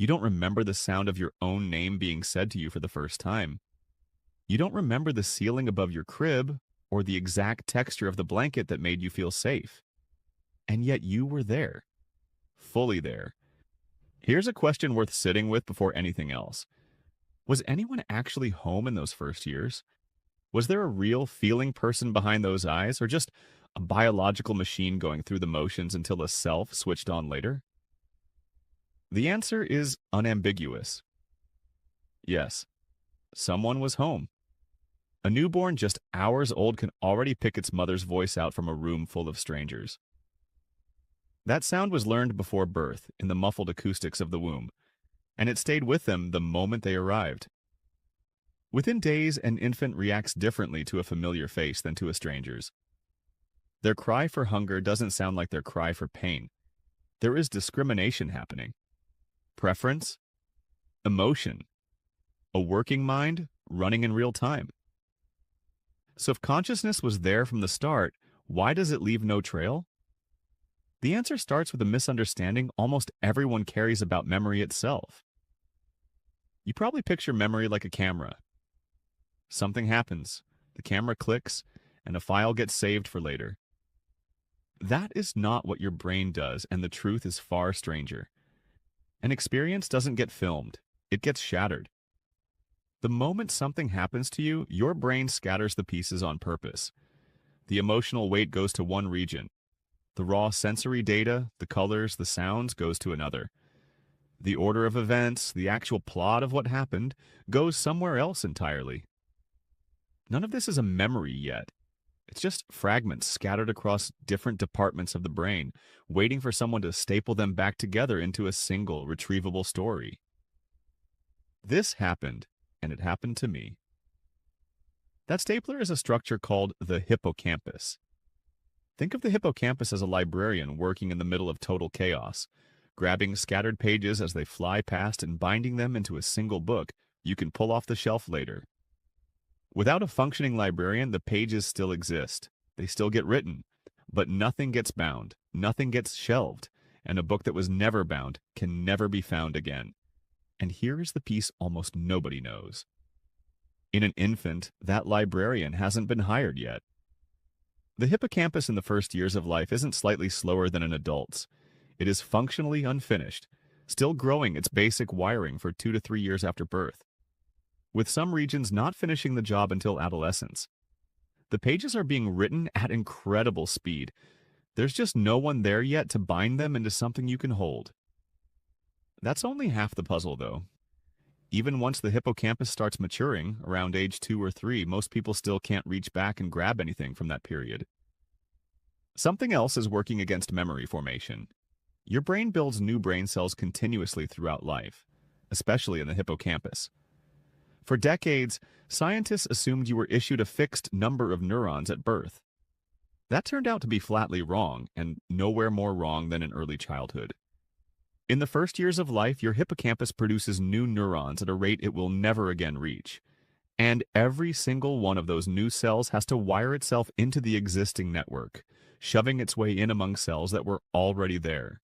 You don't remember the sound of your own name being said to you for the first time. You don't remember the ceiling above your crib or the exact texture of the blanket that made you feel safe. And yet you were there, fully there. Here's a question worth sitting with before anything else. Was anyone actually home in those first years? Was there a real feeling person behind those eyes, or just a biological machine going through the motions until a self switched on later? The answer is unambiguous. Yes, someone was home. A newborn just hours old can already pick its mother's voice out from a room full of strangers. That sound was learned before birth in the muffled acoustics of the womb, and it stayed with them the moment they arrived. Within days, an infant reacts differently to a familiar face than to a stranger's. Their cry for hunger doesn't sound like their cry for pain. There is discrimination happening. Preference, emotion, a working mind running in real time. So if consciousness was there from the start, why does it leave no trail? The answer starts with a misunderstanding almost everyone carries about memory itself. You probably picture memory like a camera. Something happens, the camera clicks, and a file gets saved for later. That is not what your brain does, and the truth is far stranger. An experience doesn't get filmed, it gets shattered. The moment something happens to you, your brain scatters the pieces on purpose. The emotional weight goes to one region. The raw sensory data, the colors, the sounds, goes to another. The order of events, the actual plot of what happened, goes somewhere else entirely. None of this is a memory yet. It's just fragments scattered across different departments of the brain, waiting for someone to staple them back together into a single, retrievable story. This happened, and it happened to me. That stapler is a structure called the hippocampus. Think of the hippocampus as a librarian working in the middle of total chaos, grabbing scattered pages as they fly past and binding them into a single book you can pull off the shelf later. Without a functioning librarian, the pages still exist. They still get written, but nothing gets bound, nothing gets shelved, and a book that was never bound can never be found again. And here is the piece almost nobody knows. In an infant, that librarian hasn't been hired yet. The hippocampus in the first years of life isn't slightly slower than an adult's. It is functionally unfinished, still growing its basic wiring for 2 to 3 years after birth, with some regions not finishing the job until adolescence. The pages are being written at incredible speed. There's just no one there yet to bind them into something you can hold. That's only half the puzzle, though. Even once the hippocampus starts maturing, around age 2 or 3, most people still can't reach back and grab anything from that period. Something else is working against memory formation. Your brain builds new brain cells continuously throughout life, especially in the hippocampus. For decades, scientists assumed you were issued a fixed number of neurons at birth. That turned out to be flatly wrong, and nowhere more wrong than in early childhood. In the first years of life, your hippocampus produces new neurons at a rate it will never again reach. And every single one of those new cells has to wire itself into the existing network, shoving its way in among cells that were already there.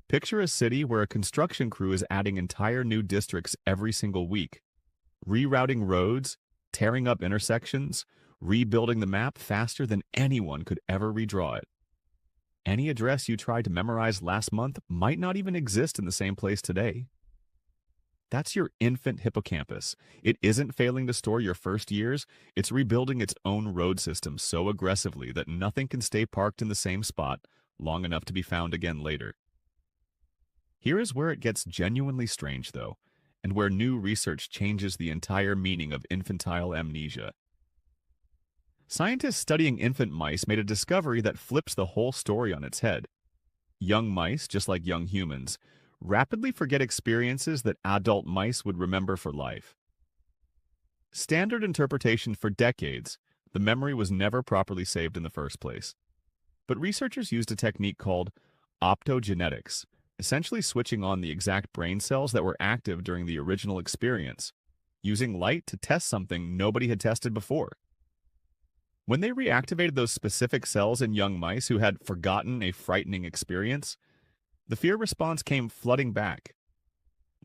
Picture a city where a construction crew is adding entire new districts every single week, rerouting roads, tearing up intersections, rebuilding the map faster than anyone could ever redraw it. Any address you tried to memorize last month might not even exist in the same place today. That's your infant hippocampus. It isn't failing to store your first years, it's rebuilding its own road system so aggressively that nothing can stay parked in the same spot long enough to be found again later. Here is where it gets genuinely strange, though, and where new research changes the entire meaning of infantile amnesia. Scientists studying infant mice made a discovery that flips the whole story on its head. Young mice, just like young humans, rapidly forget experiences that adult mice would remember for life. Standard interpretation for decades, the memory was never properly saved in the first place. But researchers used a technique called optogenetics, essentially switching on the exact brain cells that were active during the original experience, using light to test something nobody had tested before. When they reactivated those specific cells in young mice who had forgotten a frightening experience, the fear response came flooding back.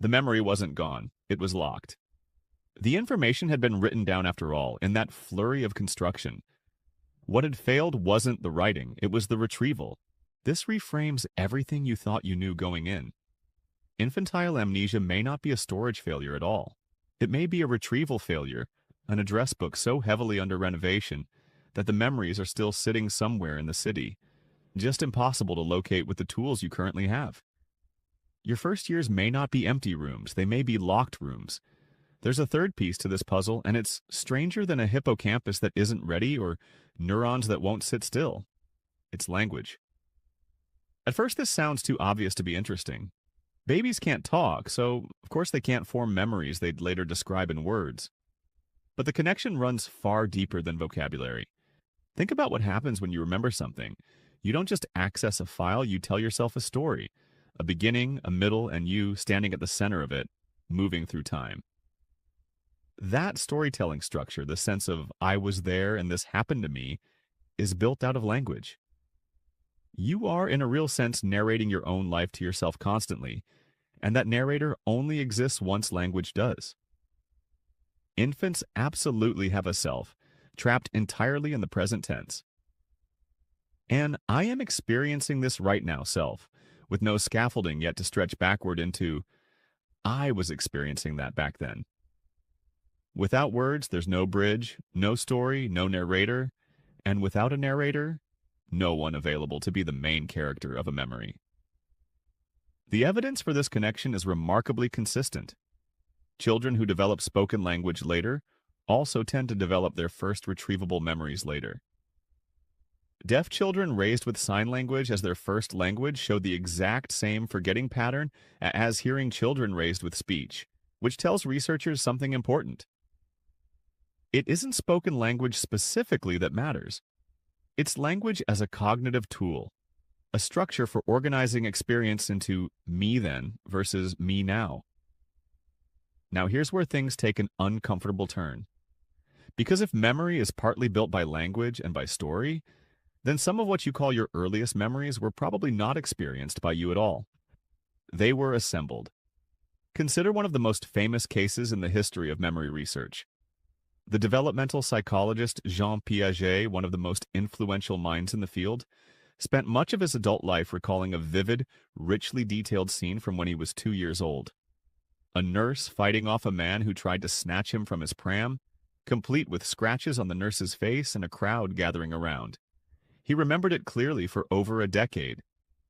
The memory wasn't gone, it was locked. The information had been written down after all, in that flurry of construction. What had failed wasn't the writing, it was the retrieval. This reframes everything you thought you knew going in. Infantile amnesia may not be a storage failure at all. It may be a retrieval failure, an address book so heavily under renovation that the memories are still sitting somewhere in the city, just impossible to locate with the tools you currently have. Your first years may not be empty rooms, they may be locked rooms. There's a third piece to this puzzle, and it's stranger than a hippocampus that isn't ready or neurons that won't sit still. It's language. At first, this sounds too obvious to be interesting. Babies can't talk, so of course they can't form memories they'd later describe in words. But the connection runs far deeper than vocabulary. Think about what happens when you remember something. You don't just access a file, you tell yourself a story. A beginning, a middle, and you standing at the center of it, moving through time. That storytelling structure, the sense of I was there and this happened to me, is built out of language. You are, in a real sense, narrating your own life to yourself constantly, and that narrator only exists once language does. Infants absolutely have a self, trapped entirely in the present tense. And I am experiencing this right now self, with no scaffolding yet to stretch backward into, I was experiencing that back then. Without words, there's no bridge, no story, no narrator, and without a narrator, no one available to be the main character of a memory. The evidence for this connection is remarkably consistent. Children who develop spoken language later also tend to develop their first retrievable memories later. Deaf children raised with sign language as their first language showed the exact same forgetting pattern as hearing children raised with speech, which tells researchers something important. It isn't spoken language specifically that matters. It's language as a cognitive tool, a structure for organizing experience into me then versus me now. Now here's where things take an uncomfortable turn. Because if memory is partly built by language and by story, then some of what you call your earliest memories were probably not experienced by you at all. They were assembled. Consider one of the most famous cases in the history of memory research. The developmental psychologist Jean Piaget, one of the most influential minds in the field, spent much of his adult life recalling a vivid, richly detailed scene from when he was 2 years old. A nurse fighting off a man who tried to snatch him from his pram, complete with scratches on the nurse's face and a crowd gathering around. He remembered it clearly for over a decade.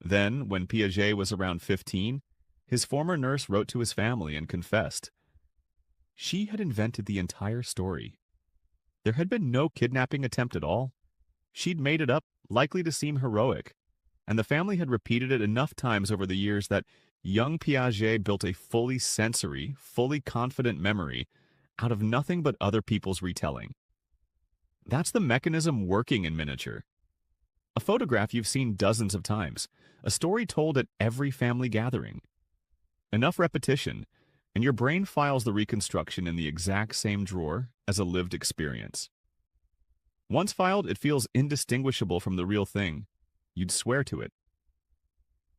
Then, when Piaget was around 15, his former nurse wrote to his family and confessed. She had invented the entire story. There had been no kidnapping attempt at all. She'd made it up, likely to seem heroic, and the family had repeated it enough times over the years that young Piaget built a fully sensory, fully confident memory out of nothing but other people's retelling. That's the mechanism working in miniature. A photograph you've seen dozens of times, a story told at every family gathering. Enough repetition, and your brain files the reconstruction in the exact same drawer as a lived experience. Once filed, it feels indistinguishable from the real thing. You'd swear to it.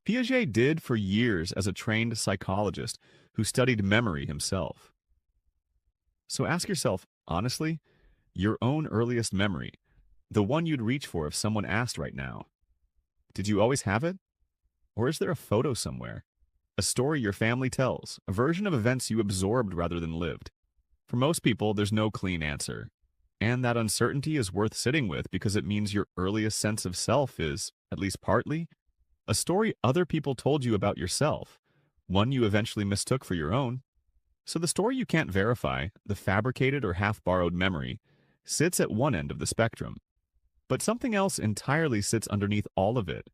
Piaget did for years as a trained psychologist who studied memory himself. So ask yourself, honestly, your own earliest memory, the one you'd reach for if someone asked right now. Did you always have it? Or is there a photo somewhere? A story your family tells, a version of events you absorbed rather than lived? For most people, there's no clean answer. And that uncertainty is worth sitting with because it means your earliest sense of self is, at least partly, a story other people told you about yourself, one you eventually mistook for your own. So the story you can't verify, the fabricated or half-borrowed memory, sits at one end of the spectrum. But something else entirely sits underneath all of it,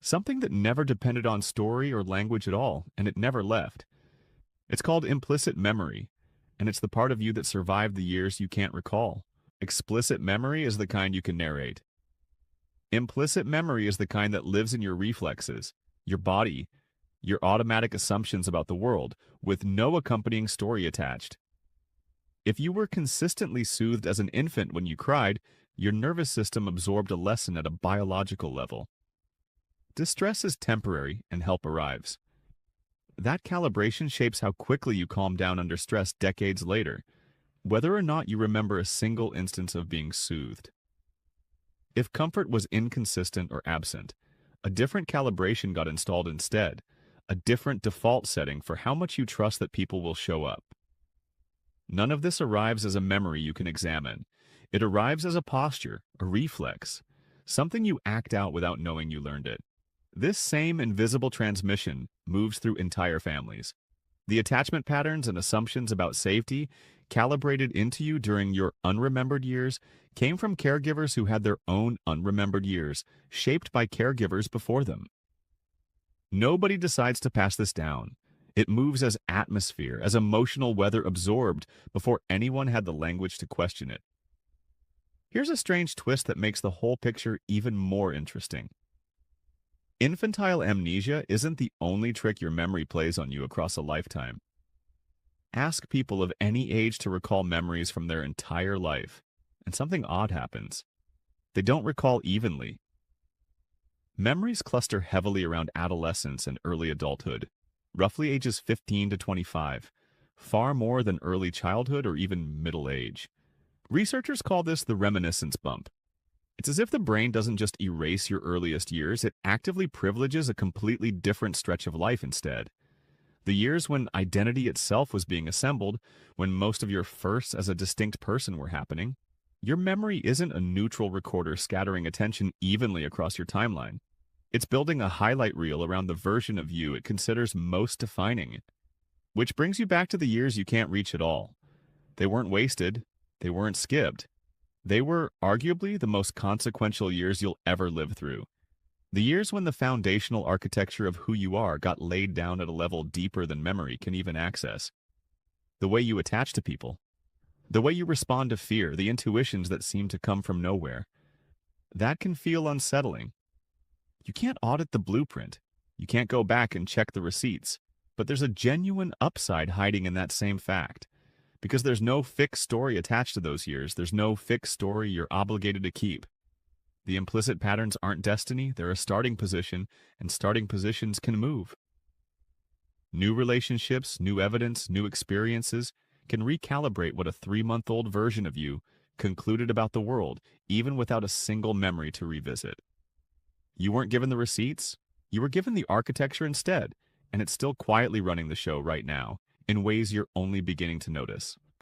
something that never depended on story or language at all, and it never left. It's called implicit memory, and it's the part of you that survived the years you can't recall. Explicit memory is the kind you can narrate. Implicit memory is the kind that lives in your reflexes, your body, your automatic assumptions about the world, with no accompanying story attached. If you were consistently soothed as an infant when you cried, your nervous system absorbed a lesson at a biological level. Distress is temporary and help arrives. That calibration shapes how quickly you calm down under stress decades later, whether or not you remember a single instance of being soothed. If comfort was inconsistent or absent, a different calibration got installed instead, a different default setting for how much you trust that people will show up. None of this arrives as a memory you can examine. It arrives as a posture, a reflex, something you act out without knowing you learned it. This same invisible transmission moves through entire families. The attachment patterns and assumptions about safety calibrated into you during your unremembered years came from caregivers who had their own unremembered years, shaped by caregivers before them. Nobody decides to pass this down. It moves as atmosphere, as emotional weather absorbed before anyone had the language to question it. Here's a strange twist that makes the whole picture even more interesting. Infantile amnesia isn't the only trick your memory plays on you across a lifetime. Ask people of any age to recall memories from their entire life, and something odd happens. They don't recall evenly. Memories cluster heavily around adolescence and early adulthood, roughly ages 15 to 25, far more than early childhood or even middle age. Researchers call this the reminiscence bump. It's as if the brain doesn't just erase your earliest years, it actively privileges a completely different stretch of life instead. The years when identity itself was being assembled, when most of your firsts as a distinct person were happening. Your memory isn't a neutral recorder scattering attention evenly across your timeline. It's building a highlight reel around the version of you it considers most defining. Which brings you back to the years you can't reach at all. They weren't wasted. They weren't skipped. They were arguably the most consequential years you'll ever live through. The years when the foundational architecture of who you are got laid down at a level deeper than memory can even access. The way you attach to people. The way you respond to fear, the intuitions that seem to come from nowhere. That can feel unsettling. You can't audit the blueprint. You can't go back and check the receipts. But there's a genuine upside hiding in that same fact. Because there's no fixed story attached to those years. There's no fixed story you're obligated to keep. The implicit patterns aren't destiny, they're a starting position, and starting positions can move. New relationships, new evidence, new experiences can recalibrate what a 3-month-old version of you concluded about the world, even without a single memory to revisit. You weren't given the receipts, you were given the architecture instead, and it's still quietly running the show right now, in ways you're only beginning to notice.